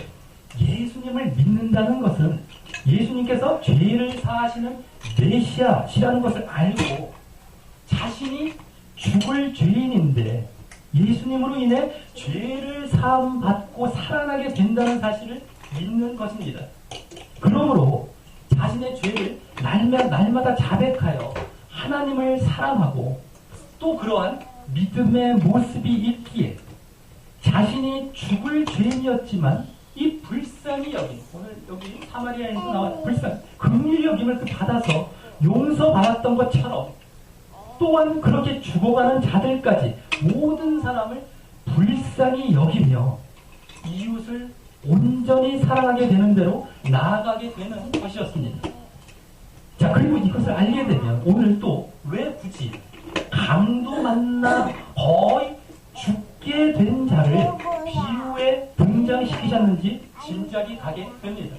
예수님을 믿는다는 것은 예수님께서 죄를 사하시는 메시아시라는 것을 알고 자신이 죽을 죄인인데 예수님으로 인해 죄를 사함받고 살아나게 된다는 사실을 믿는 것입니다. 그러므로 자신의 죄를 날마다 자백하여 하나님을 사랑하고 또 그러한 믿음의 모습이 있기에 자신이 죽을 죄인이었지만 이 불쌍히 여긴, 오늘 여기 사마리아에서 나온 불쌍, 긍휼히 여김을 받아서 용서받았던 것처럼 또한 그렇게 죽어가는 자들까지 모든 사람을 불쌍히 여기며 이웃을 온전히 사랑하게 되는 대로 나아가게 되는 것이었습니다. 자, 그리고 이것을 알게 되면 오늘 또 왜 굳이 강도 만나 거의 죽게 된 자를 비유에 등장시키셨는지 짐작이 가게 됩니다.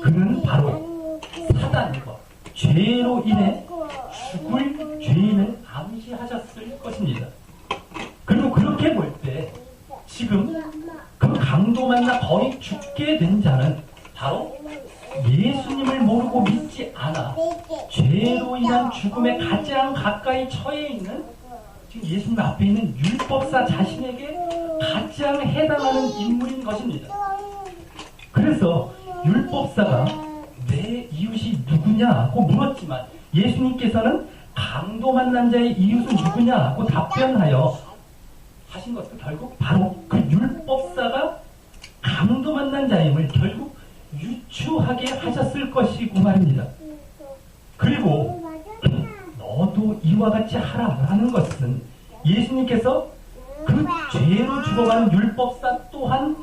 그는 바로 사단과 죄로 인해 죽을 죄인을 암시하셨을 것입니다. 그리고 그렇게 볼 때 지금 그 강도 만나 거의 죽게 된 자는 바로 예수님을 모르고 믿지 않아 죄로 인한 죽음에 가장 가까이 처해 있는 지금 예수님 앞에 있는 율법사 자신에게 가장 해당하는 인물인 것입니다. 그래서 율법사가 내 이웃이 누구냐고 물었지만 예수님께서는 강도 만난 자의 이웃은 누구냐고 답변하여 하신 것도 결국 바로 그 율법사가 강도 만난 자임을 결국 유추하게 하셨을 것이고 말입니다. 그리고 너도 이와 같이 하라 하는 것은 예수님께서 그 죄로 죽어가는 율법사 또한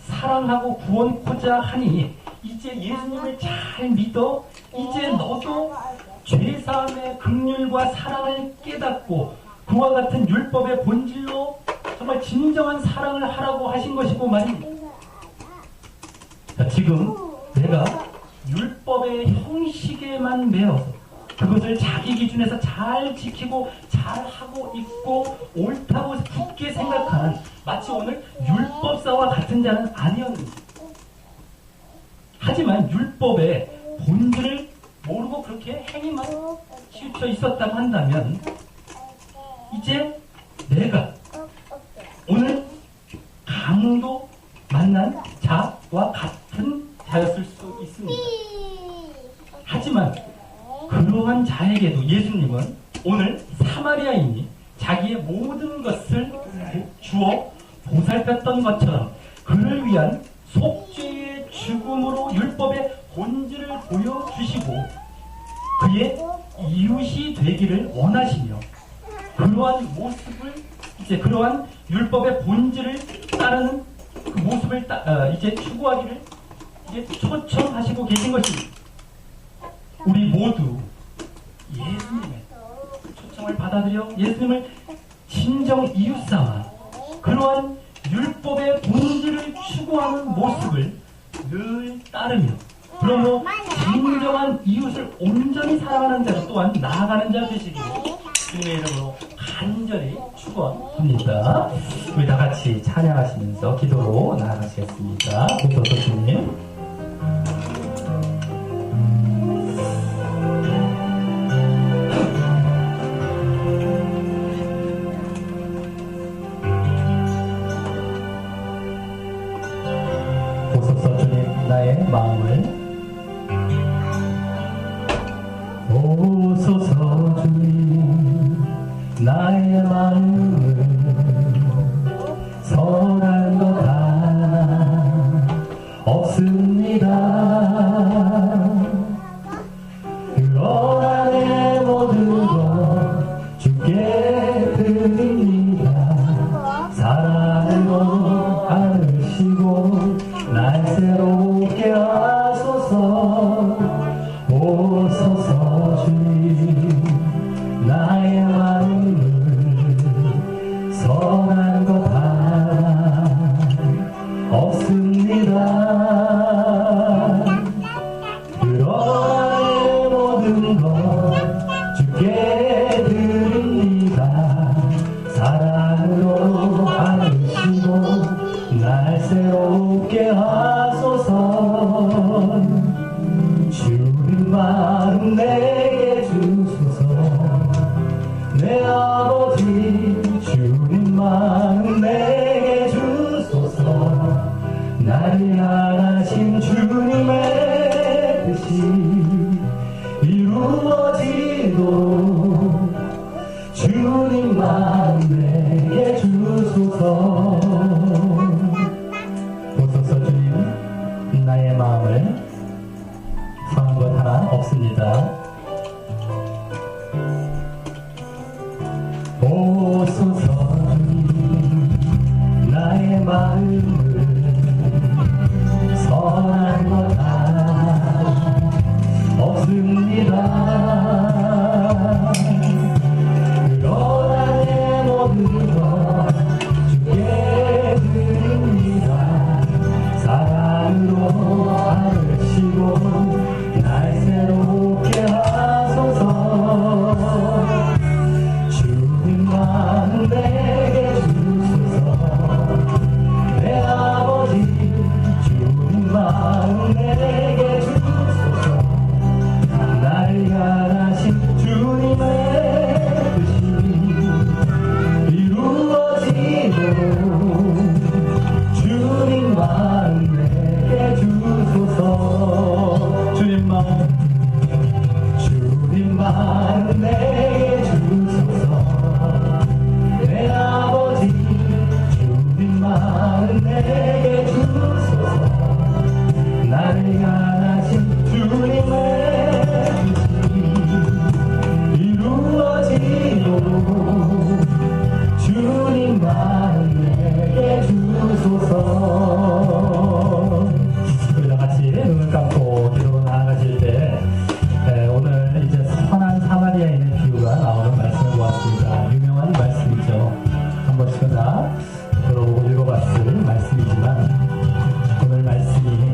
사랑하고 구원코자 하니 이제 예수님을 잘 믿어 이제 너도 죄사함의 긍휼과 사랑을 깨닫고 그와 같은 율법의 본질로 정말 진정한 사랑을 하라고 하신 것이고 말입니다. 자, 지금 내가 율법의 형식에만 매여서 그것을 자기 기준에서 잘 지키고 잘 하고 있고 옳다고 굳게 생각하는 마치 오늘 율법사와 같은 자는 아니었는지, 하지만 율법의 본질을 모르고 그렇게 행위만 치우쳐 있었다고 한다면 이제 내가 오늘 강도 만난 자와 같은 자였을 수 있습니다. 하지만 그러한 자에게도 예수님은 오늘 사마리아인이 자기의 모든 것을 주어 보살폈던 것처럼 그를 위한 속죄의 죽음으로 율법의 본질을 보여주시고 그의 이웃이 되기를 원하시며 그러한 모습을 이제 그러한 율법의 본질을 따르는 그 모습을 이제 추구하기를 이제 초청하시고 계신 것입니다. 우리 모두 예수님의 초청을 받아들여 예수님을 진정 이웃 삼아 그러한 율법의 본질을 추구하는 모습을 늘 따르며 그러므로 진정한 이웃을 온전히 사랑하는 자로 또한 나아가는 자 되시기를 주님의 이름으로 간절히 축원합니다. 우리 다 같이 찬양하시면서 기도로 나아가시겠습니다. 고토토님. 보소서 주님 나의 마음을 보소서 주님 나의 마음을 선한 것 하나 없습니다. 그러나 내 모든 것 주께 드립니다. 사랑으로 안으시고 날 새롭게 하소서. 오소서 주님 나의 마음을 아버지 주님만 내게 주소서. 나를 향하신 주님의 뜻이 이루어지도록 주님만 내게 주소서. 보소서. 주님, 나의 마음을 상한 것 하나 없습니다. 보소서. 나의 마음을 선한 것 하나 없습니다. 그러나 내 모든 것 주께 드립니다. 사랑으로 하시고 날 새롭게 하소서. 주님만 내게 주소서. 내 아버지 주님만 내게 주소서. 나를 향하신 주님의 뜻이 이루어지도록 주님만 내게 주소서. 주님만 내게 주소서. 내 아버지 주님만 내게 주소서. 나를 향하신 주님의 뜻이 이루어지도록 주님만 내게 주소서. 우리가 같이 눈을 감고 뒤로 나아가실 때 오늘 이제 선한 사마리아인의 비유가 나오는 말씀을 보았습니다. 유명한 말씀이죠. 한 번씩은 다 들어보고 읽어봤을 말씀이지만 오늘 말씀이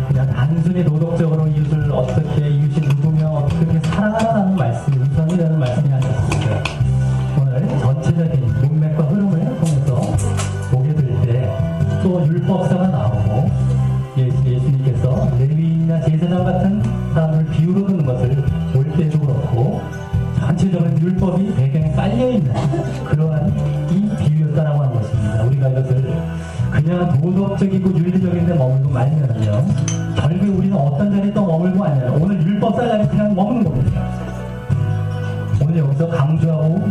그냥 단순히 도덕적으로 이웃을 어떻게 이웃이 누구며 어떻게 사랑하라는 말씀이 우선이라는 말씀이 아니었습니다. 오늘 전체적인 문맥과 흐름을 통해서 보게 될 때 또 율법사가 나오고 예수님께서 레위인이나 제사장 같은 사람을 비유로 드는 것을 볼 때도 그렇고 전체적인 율법이 배경에 깔려있는 그러한 이 비유였다라고 하는 것입니다. 우리가 이것을 그냥 도덕적이고 윤리적인 데 머물고 말면요, 결국에 우리는 어떤 자리에 또 머물고 말면 오늘 율법사 자리에 그냥 머무는 겁니다. 오늘 여기서 강조하고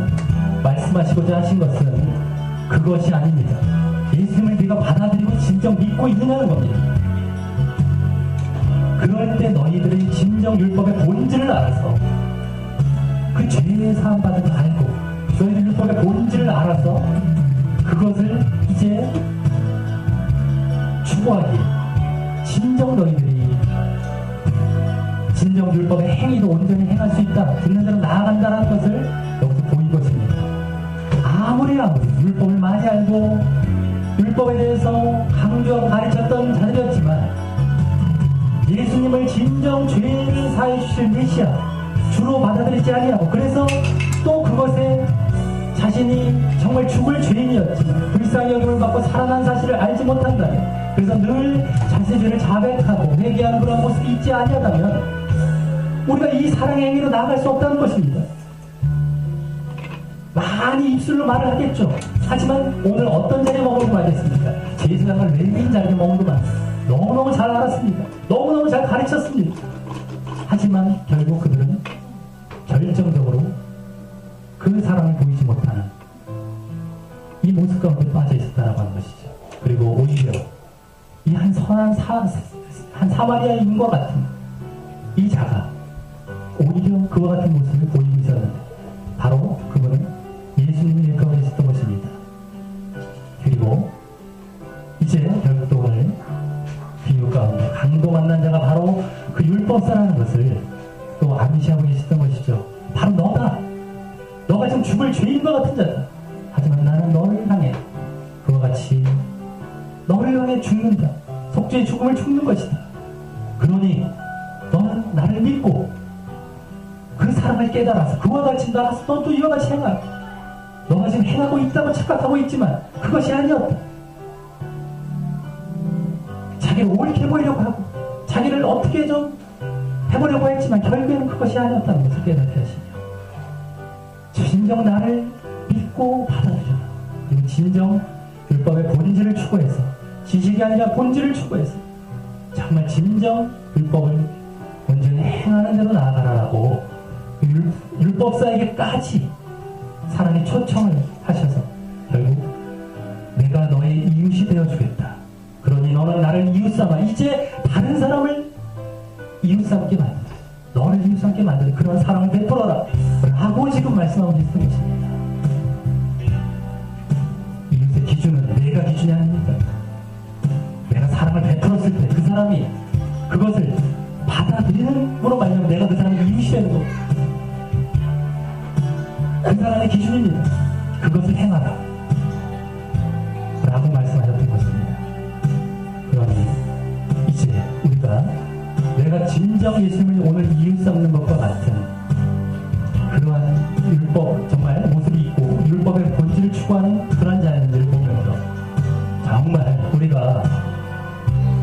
말씀하시고자 하신 것은 그것이 아닙니다. 예수님을 네가 받아들이고 진정 믿고 있느냐는 겁니다. 그럴 때 너희들이 진정 율법의 본질을 알아서 그 죄의 사함 받은 걸 알고 너희들 율법의 본질을 알아서 그것을 이제 추구하기에 진정 너희들이 진정 율법의 행위도 온전히 행할 수 있다, 듣는 대로 나아간다는 것을 여기서 보인 것입니다. 아무리 율법을 많이 알고 율법에 대해서 강조하고 가르쳤던 자들이었지만 예수님을 진정 죄를 사해 주실 메시아 주로 받아들이지 아니하고, 그래서 또 그것에 자신이 정말 죽을 죄인이었지만 불쌍히 여김을 받고 살아난 사실을 알지 못한다면, 그래서 늘 자신의 죄를 자백하고 회개하는 그런 모습이 있지 아니하다면 우리가 이 사랑의 행위로 나아갈 수 없다는 것입니다. 많이 입술로 말을 하겠죠. 하지만 오늘 어떤 자리에 머물고 말겠습니까? 제사장을 레위인 자리에 머물고 말겠습니다. 너무너무 잘 알았습니다. 너무너무 잘 가르쳤습니다. 하지만 결국 그들은 결정적으로 그 사랑을 보이지 못하는 이 모습 가운데 빠져 있었다라고 하는 것이죠. 그리고 오히려 이 한 선한 한 사마리아인과 같은 이 자가 오히려 그와 같은 모습을 보이고 있었는데 바로 그분은 예수님이 일가에 있었던 것입니다. 그리고 이제 결국 또 오늘 비유 가운데 강도 만난 자가 바로 그 율법사라는 것을 또 암시하고 계셨던 것이죠. 바로 너가 지금 죽을 죄인과 같은 자다. 하지만 나는 너를 향해 그와 같이 너를 향해 죽는다. 속죄의 죽음을 죽는 것이다. 그러니 너는 나를 믿고 그 사랑을 깨달아서 그와 같이 나가서 너 또 이와 같이 행하라. 너가 지금 행하고 있다고 착각하고 있지만 그것이 아니었다. 자기를 옳게 보이려고 하고 자기를 어떻게 좀 해보려고 했지만 결국에는 그것이 아니었다는 것을 깨닫게 하시며 진정 나를 깨닫고 받아들여라. 그리고 진정 율법의 본질을 추구해서, 지식이 아니라 본질을 추구해서 정말 진정 율법을 온전히 행하는 대로 나아가라라고 율법사에게까지 사랑의 초청을 하셔서 결국 내가 너의 이웃이 되어주겠다. 그러니 너는 나를 이웃삼아 이제 다른 사람을 이웃삼게 만들어, 너를 이웃삼게 만드는 그런 사랑을 베풀어라 라고 지금 말씀하고 계신 것입니다. 이웃의 기준은 내가 기준이 아닙니다. 내가 사랑을 베풀었을 때 그 사람이 그것을 받아들이는으로 말하면 내가 그 사람의 이웃이 되는 것, 그 사람의 기준입니다. 그것을 행하라 라고 말씀하셨던 것입니다. 그러니 이제 우리가 내가 진정 예수님을 오늘 이웃 삼는 것과 같은 그러한 율법 정말 모습이 있고 율법의 본질을 추구하는 그런 자연들을 보면서 정말 우리가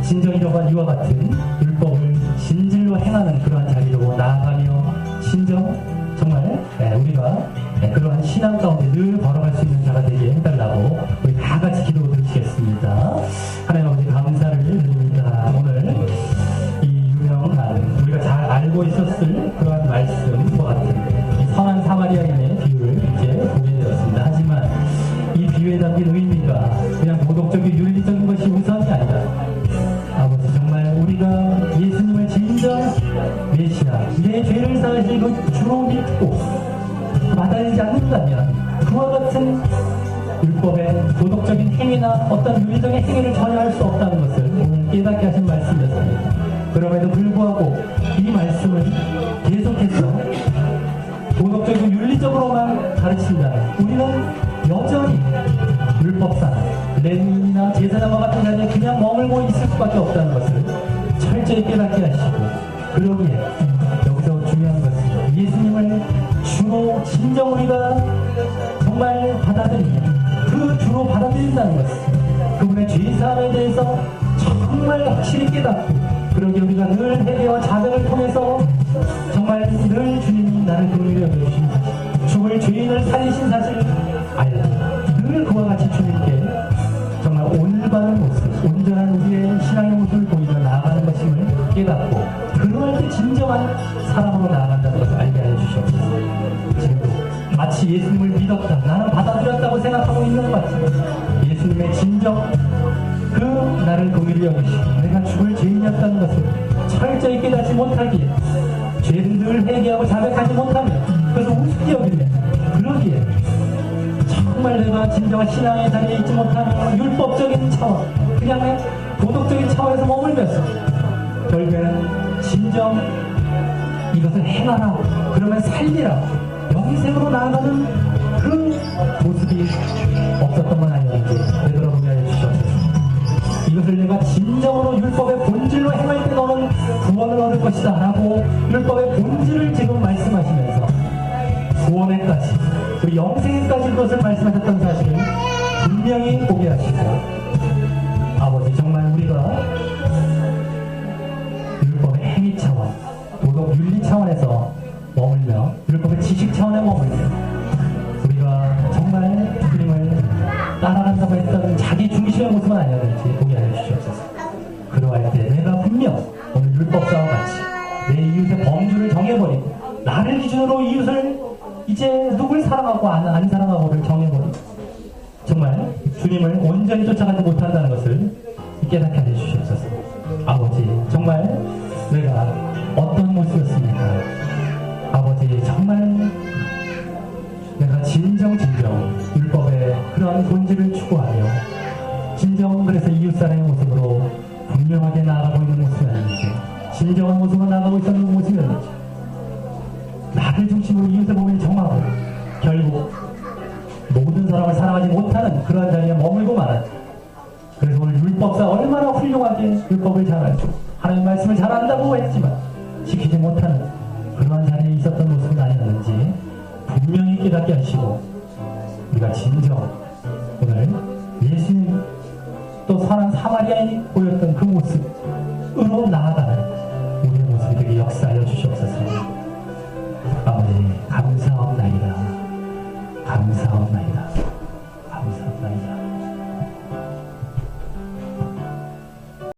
진정 이와 같은 율법을 진실로 행하는 그러한 자리로 나아가며 진정 정말 우리가 그러한 신앙 가운데 늘 걸어갈 수 있는 자가 되게 해달라고 우리 다 같이 기도 드리겠습니다. 하나님 아버지 감사를 드립니다. 오늘 이 유명한 우리가 잘 알고 있었을 그러한 말씀과 같은 이 선한 사마리아인의 비유를 이제 보게 되었습니다. 하지만 이 비유에 담긴 의미가 그냥 도덕적인 윤리적인 것이 우선이 아니라 아버지 정말 우리가 예수님을 진정 메시아 내 죄를 사하실 그 주로 믿고 받아들이지 않는다면 그와 같은 율법의 도덕적인 행위나 어떤 윤리적인 행위를 전혀 할 수 없다는 것을 오늘 깨닫게 하신 말씀이었습니다. 그럼에도 불구하고 이 말씀을 계속해서 도덕적이고 윤리적으로만 가르친다면 우리는 여전히 율법상 레위인이나 제사장과 같은 자리에 그냥 머물고 있을 수밖에 없다는 것을 철저히 깨닫게 하시고, 그러기에 여기서 중요한 것은 예수님을 주로 진정 우리가 정말 받아들이며 그 주로 받아들인다는 것은 그분의 죄사함에 대해서 정말 확실히 깨닫고, 그러기에 우리가 늘 회개와 자백을 통해서 정말 늘 주님이 나를 긍휼히 여겨주신 사실, 죽을 죄인을 살리신 사실을 알고 늘 그와 같이 주님께 정말 올바른 모습, 온전한 우리의 신앙의 모습을 보이며 나아가는 것임을 깨닫고 그러할 때 진정한 사랑으로 나아간다는 것을 알게 하여 주시옵소서. 지금도 마치 예수님을 믿었다, 나는 받아들였다고 생각하고 있는 것 같지만 예수님의 진정 그 나를 긍휼히 여기시고 내가 죽을 죄인이었다는 것을 철저히 깨닫지 못하기에 죄를 늘 회개하고 자백하지 못하며 그것을 우습게 여기며, 그러기에 정말 내가 진정한 신앙의 자리에 있지 못하며 율법적인 차원, 그냥 도덕적인 차원에서 머물면서 결국에는 진정 이것을 행하라, 그러면 살리라, 영생으로 나아가는 그 모습이 없었던 건 아니었는지 되돌아보게 하여 주시옵소서. 이것을 내가 진정으로 율법의 본질로 행할 때 너는 구원을 얻을 것이다 라고 율법의 본질을 지금 말씀하시면서 구원에까지 그리고 영생에까지 그것을 말씀하셨던 사실을 분명히 보게 하시고, 아버지 정말 우리가 율법의 행위 차원, 도덕 윤리 차원에서 머물며 율법의 지식 차원에 머물며 우리가 정말 주님을 따라간다고 했던 자기 중심의 모습은 아니었는지 보게 하여 주시옵소서. 그러할 때 내가 분명 오늘 율법사와 같이 내 이웃의 범주를 정해버리고 나를 기준으로 이웃을 이제 누굴 사랑하고 안 사랑하고를 정해버리고 정말 주님을 온전히 쫓아가지 못한다는 것을 깨닫게 하여 주시옵소서. 아버지 정말 내가 어떤 모습이었습니까? 아버지 정말 내가 진정 율법의 그런 본질을 추구하며 진정 그래서 이웃사랑의 모습으로 분명하게 나아가고 있는 모습이었는지, 진정한 모습으로 나아가고 있었는 모습이었는지, 나를 중심으로 이웃의 몸을 정하고 결국 모든 사람을 사랑하지 못하는 그러한 자리에 머물고 말았지. 그래서 오늘 율법사 얼마나 훌륭하게 율법을 잘 알고 하나님의 말씀을 잘 안다고 했지만 지키지 못하는 그러한 자리에 있었던 모습은 아니었는지 분명히 깨닫게 하시고, 우리가 진정 오늘 예수님 또 선한 사마리아인이 보였던 그 모습으로 나아가